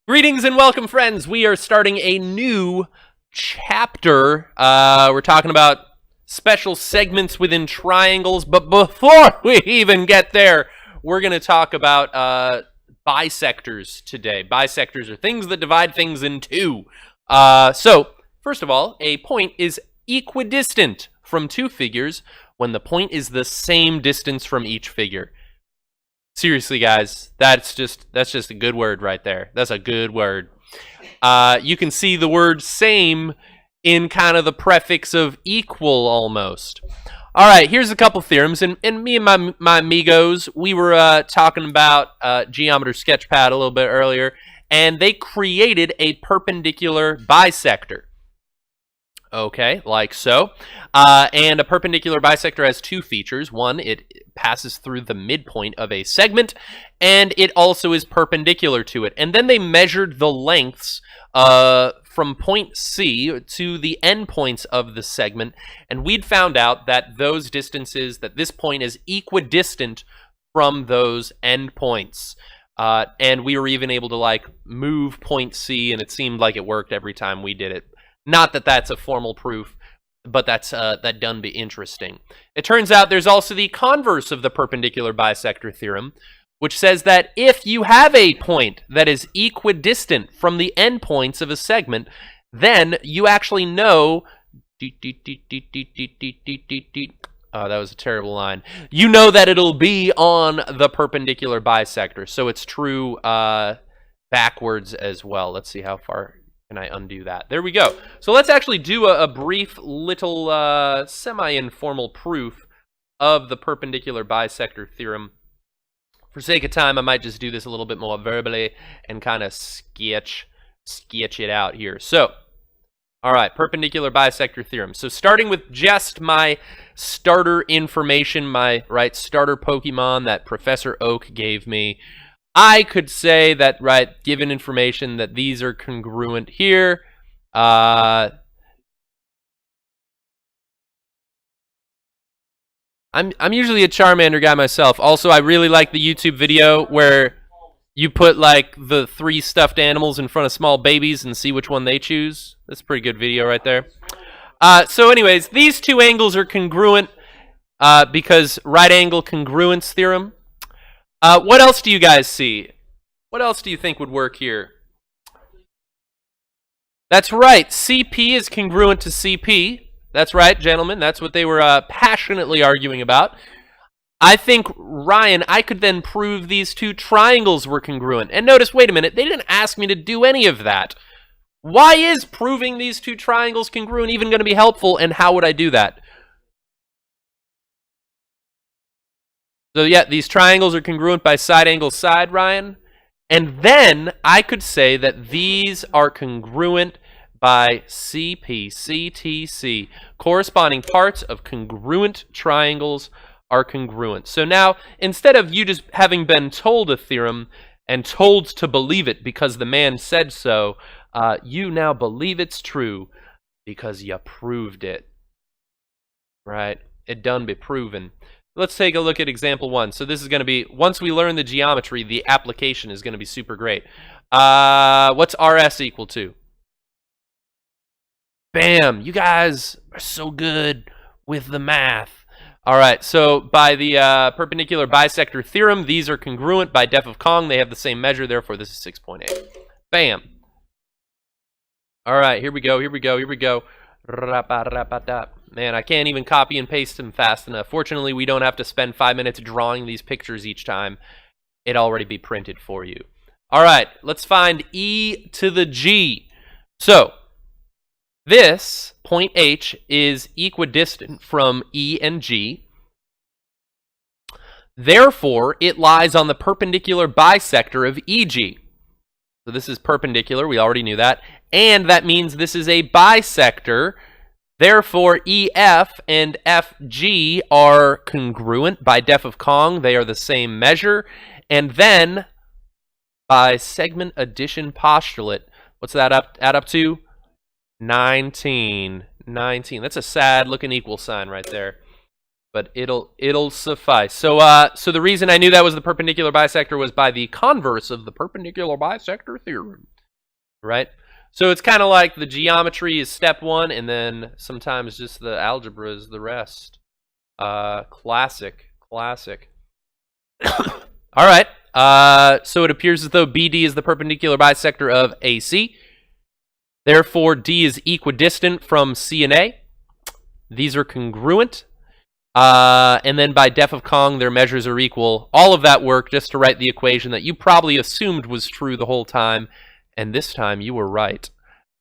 Greetings and welcome, friends. We are starting a new chapter. We're talking about special segments within triangles, but before we even get there, we're going to talk about bisectors today. Bisectors are things that divide things in two. So, first of all, a point is equidistant from two figures when the point is the same distance from each figure. Seriously, guys, that's just a good word right there. That's a good word. You can see the word same in kind of the prefix of equal almost. All right, here's a couple theorems. And me and my amigos, we were talking about Geometer Sketchpad a little bit earlier, and they created a perpendicular bisector. Okay, like so. And a perpendicular bisector has two features. One, it passes through the midpoint of a segment, and it also is perpendicular to it. And then they measured the lengths from point C to the endpoints of the segment, and we'd found out that those distances, that this point is equidistant from those endpoints. And we were even able to move point C, and it seemed like it worked every time we did it. Not that that's a formal proof, but that done be interesting. It turns out there's also the converse of the perpendicular bisector theorem, which says that if you have a point that is equidistant from the endpoints of a segment, then you actually know... Oh, that was a terrible line. You know that it'll be on the perpendicular bisector, so it's true backwards as well. Let's see how far... Can I undo that? There we go. So let's actually do a brief little semi-informal proof of the perpendicular bisector theorem. For sake of time, I might just do this a little bit more verbally and kind of sketch it out here. So, all right, perpendicular bisector theorem. So starting with just my starter information, my starter Pokemon that Professor Oak gave me, I could say that, given information, that these are congruent here. I'm usually a Charmander guy myself. Also, I really like the YouTube video where you put, the three stuffed animals in front of small babies and see which one they choose. That's a pretty good video right there. So anyways, these two angles are congruent because right angle congruence theorem. What else do you guys see? What else do you think would work here? That's right. CP is congruent to CP. That's right, gentlemen. That's what they were passionately arguing about. I think, Ryan, I could then prove these two triangles were congruent. And notice, wait a minute, they didn't ask me to do any of that. Why is proving these two triangles congruent even going to be helpful, and how would I do that? So yeah, these triangles are congruent by side angle side, Ryan. And then I could say that these are congruent by CP, CTC. Corresponding parts of congruent triangles are congruent. So now, instead of you just having been told a theorem and told to believe it because the man said so, you now believe it's true because you proved it. Right? It done be proven. Let's take a look at example one. So this is going to be, once we learn the geometry, the application is going to be super great. What's RS equal to? Bam! You guys are so good with the math. All right, so by the perpendicular bisector theorem, these are congruent by def of Kong. They have the same measure, therefore this is 6.8. Bam! All right, here we go. Man, I can't even copy and paste them fast enough. Fortunately, we don't have to spend 5 minutes drawing these pictures each time. It'd already be printed for you. All right, let's find e to the g. So, this point H is equidistant from E and G. Therefore, it lies on the perpendicular bisector of EG. So this is perpendicular, we already knew that. And that means this is a bisector. Therefore, EF and FG are congruent by def of Kong. They are the same measure. And then, by segment addition postulate, what's that add up to? 19. That's a sad looking equal sign right there. But it'll suffice. So the reason I knew that was the perpendicular bisector was by the converse of the perpendicular bisector theorem. right? So it's kind of like the geometry is step one, and then sometimes just the algebra is the rest. Classic. All right. So it appears as though BD is the perpendicular bisector of AC. Therefore, D is equidistant from C and A. These are congruent. And then by def of Kong, their measures are equal. All of that work just to write the equation that you probably assumed was true the whole time. And this time you were right.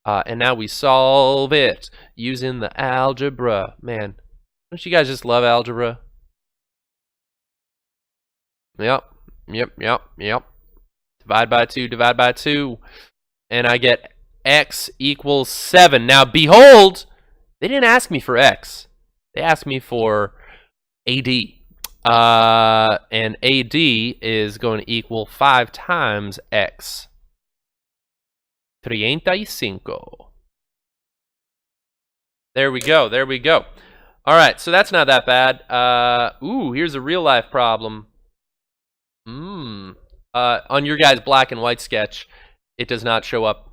And now we solve it using the algebra. Man, don't you guys just love algebra? Yep. Divide by 2. And I get x equals 7. Now, behold, they didn't ask me for x. They asked me for AD. And AD is going to equal 5 times x. 35. There we go. All right, so that's not that bad. Here's a real life problem. On your guys' black and white sketch, it does not show up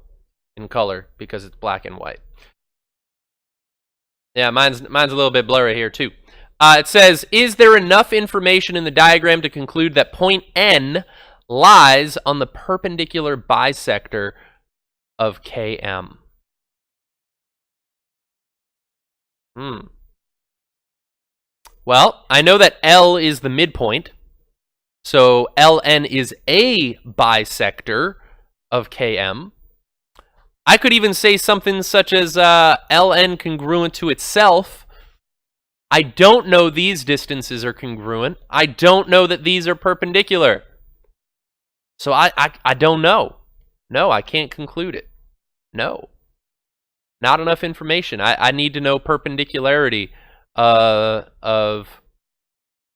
in color because it's black and white. Yeah, mine's a little bit blurry here too. It says, is there enough information in the diagram to conclude that point N lies on the perpendicular bisector of KM? Well, I know that L is the midpoint. So Ln is a bisector of Km. I could even say something such as Ln congruent to itself. I don't know these distances are congruent. I don't know that these are perpendicular. So I don't know. No, I can't conclude it. No. Not enough information. I need to know perpendicularity of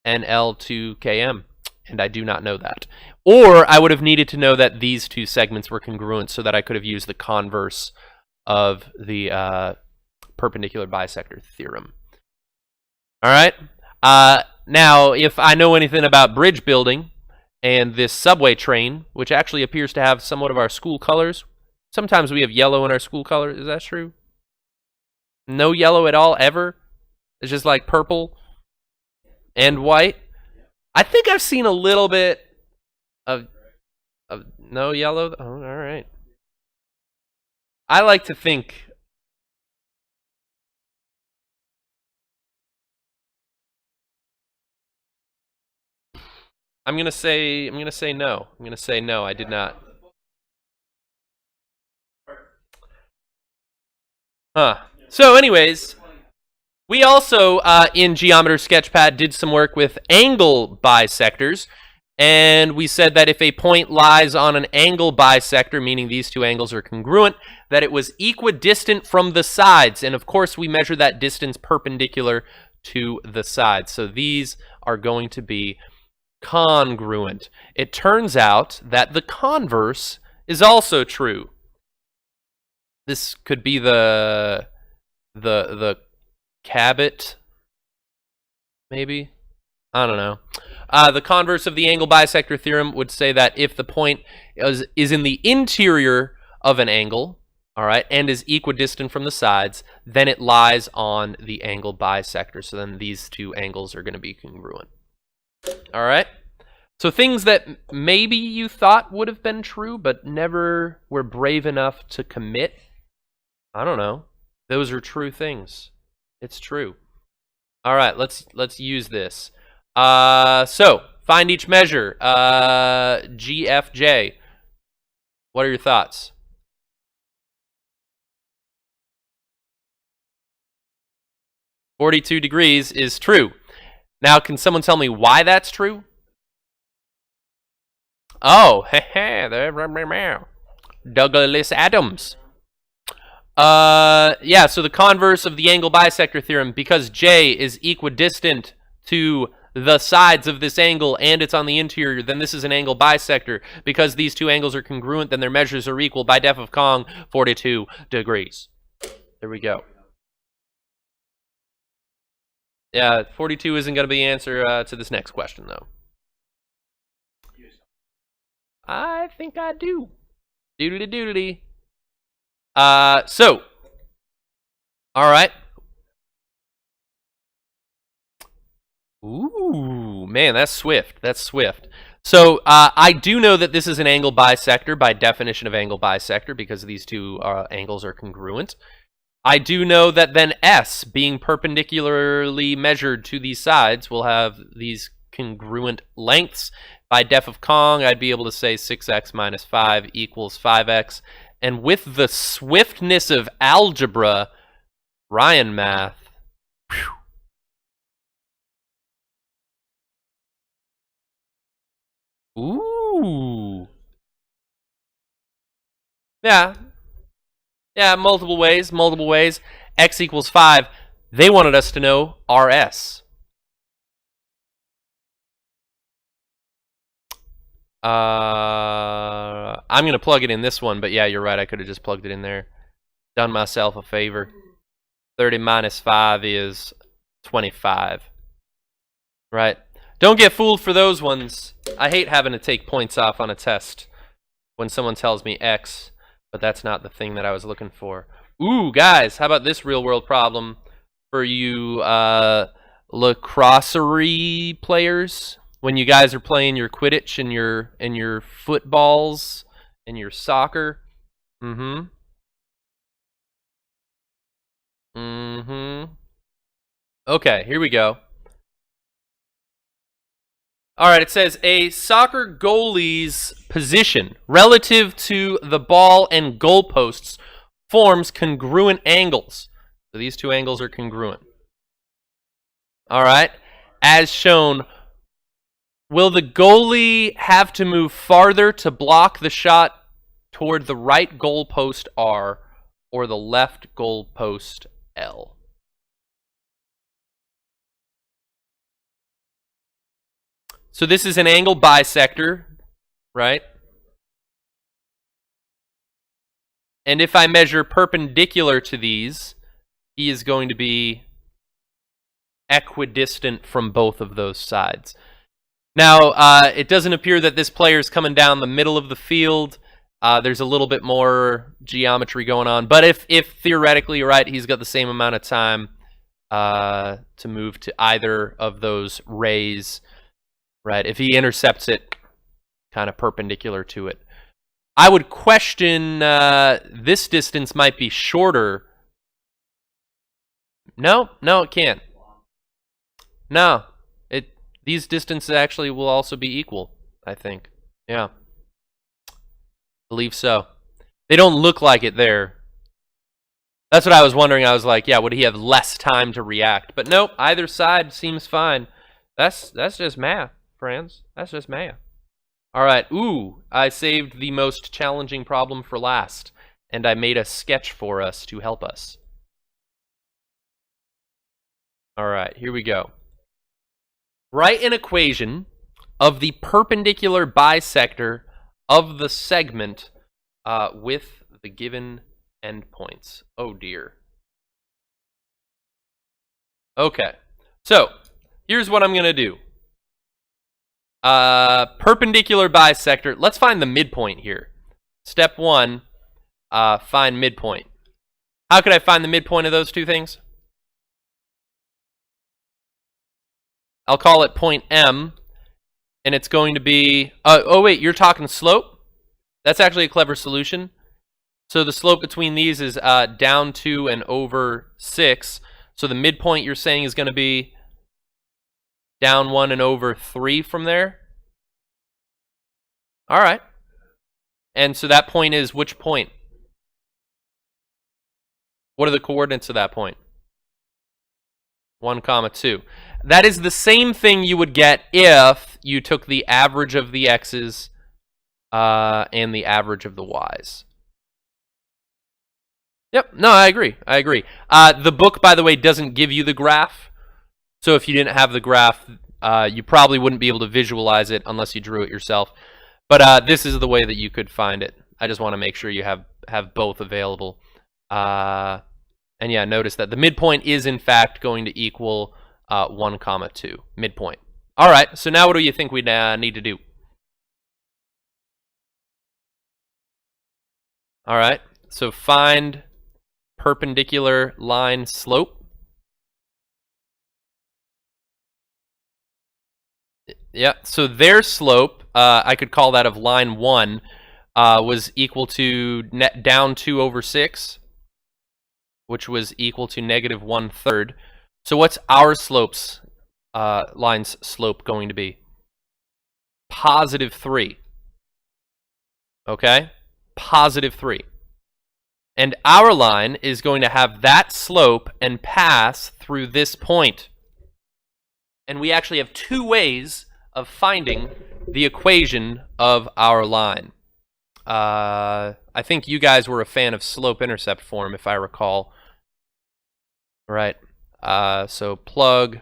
NL to Km. And I do not know that. Or I would have needed to know that these two segments were congruent so that I could have used the converse of the perpendicular bisector theorem. All right? Now, if I know anything about bridge building and this subway train, which actually appears to have somewhat of our school colors, sometimes we have yellow in our school colors. Is that true? No yellow at all, ever? It's just like purple and white? I think I've seen a little bit of no yellow. Oh, all right. I like to think I'm gonna say no. I'm gonna say no. I did not. So, anyways. We also, in Geometer Sketchpad, did some work with angle bisectors, and we said that if a point lies on an angle bisector, meaning these two angles are congruent, that it was equidistant from the sides, and of course we measure that distance perpendicular to the sides. So these are going to be congruent. It turns out that the converse is also true. This could be the Cabot, maybe? I don't know. The converse of the angle bisector theorem would say that if the point is in the interior of an angle, all right, and is equidistant from the sides, then it lies on the angle bisector. So then these two angles are going to be congruent. All right? So things that maybe you thought would have been true, but never were brave enough to commit, I don't know. Those are true things. It's true. All right, let's use this. So find each measure. GFJ. What are your thoughts? (42 degrees) is true. Now, can someone tell me why that's true? Oh, Douglas Adams. Yeah, so the converse of the angle bisector theorem, because J is equidistant to the sides of this angle and it's on the interior, then this is an angle bisector. Because these two angles are congruent, then their measures are equal. By def of Kong, 42 degrees. There we go. Yeah, 42 isn't going to be the answer to this next question, though. I think I do. Doodly doodly. So, all right. Ooh, man, that's swift. That's swift. So I do know that this is an angle bisector by definition of angle bisector because these two angles are congruent. I do know that then S, being perpendicularly measured to these sides, will have these congruent lengths. By def of Kong, I'd be able to say 6x minus 5 equals 5x. And with the swiftness of algebra, Ryan math, whew. Ooh. Yeah. Yeah, multiple ways, multiple ways. X equals 5. They wanted us to know RS. I'm going to plug it in this one, but yeah, you're right. I could have just plugged it in there. Done myself a favor. 30 minus 5 is 25. Right? Don't get fooled for those ones. I hate having to take points off on a test when someone tells me X, but that's not the thing that I was looking for. Ooh, guys, how about this real-world problem for you lacrossery players? When you guys are playing your Quidditch and your footballs and your soccer. Mm-hmm. Mm-hmm. Okay, here we go. All right, it says a soccer goalie's position relative to the ball and goalposts forms congruent angles. So these two angles are congruent. All right, as shown, will the goalie have to move farther to block the shot toward the right goalpost R or the left goalpost L? So this is an angle bisector, right? And if I measure perpendicular to these, he is going to be equidistant from both of those sides. Now, it doesn't appear that this player is coming down the middle of the field. There's a little bit more geometry going on. But if theoretically you're right, he's got the same amount of time to move to either of those rays, right? If he intercepts it kind of perpendicular to it. I would question this distance might be shorter. No, it can't. No, these distances actually will also be equal, I think. Yeah. Believe so. They don't look like it there. That's what I was wondering. I was like, yeah, would he have less time to react? But nope, either side seems fine. That's just math, friends. That's just math. All right. Ooh, I saved the most challenging problem for last, and I made a sketch for us to help us. All right, here we go. Write an equation of the perpendicular bisector of the segment with the given endpoints. Oh dear. Okay, so here's what I'm going to do. Perpendicular bisector. Let's find the midpoint here. Step 1, find midpoint. How could I find the midpoint of those two things? I'll call it point M, and it's going to be... oh, wait, you're talking slope? That's actually a clever solution. So the slope between these is down 2 and over 6. So the midpoint you're saying is going to be down 1 and over 3 from there? All right. And so that point is which point? What are the coordinates of that point? 1, 2. That is the same thing you would get if you took the average of the x's and the average of the y's. Yep, no, I agree. The book, by the way, doesn't give you the graph. So if you didn't have the graph, you probably wouldn't be able to visualize it unless you drew it yourself. But this is the way that you could find it. I just want to make sure you have both available. And yeah, notice that the midpoint is in fact going to equal 1, 2. Midpoint. All right, so now what do you think we need to do? All right, So find perpendicular line slope. Yeah, so their slope, I could call that of line 1, was equal to net down 2/6, which was equal to negative 1/3. So what's our line's slope going to be? Positive 3. Okay? Positive 3. And our line is going to have that slope and pass through this point. And we actually have two ways of finding the equation of our line. I think you guys were a fan of slope-intercept form, if I recall. Right. So plug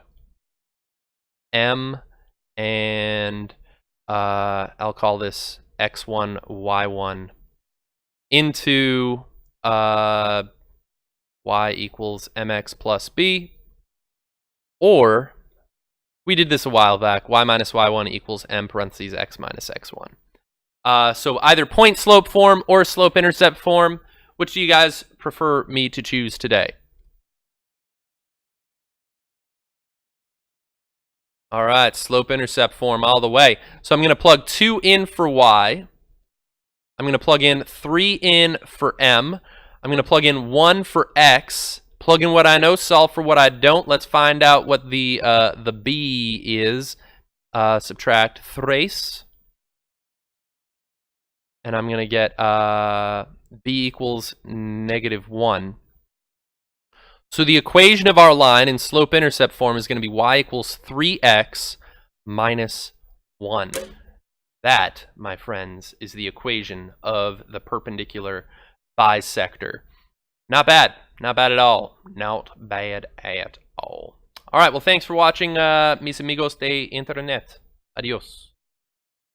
M and I'll call this x1, y1 into y equals mx plus b, or we did this a while back, y minus y1 equals m parentheses x minus x1. So either point slope form or slope intercept form. Which do you guys prefer me to choose today? All right, slope intercept form all the way. So I'm going to plug 2 in for y. I'm going to plug in 3 in for m. I'm going to plug in 1 for x. Plug in what I know, solve for what I don't. Let's find out what the b is. Subtract 3. And I'm going to get b equals negative 1. So the equation of our line in slope-intercept form is going to be y equals 3x minus 1. That, my friends, is the equation of the perpendicular bisector. Not bad. Not bad at all. Not bad at all. All right, well, thanks for watching, mis amigos de internet. Adios.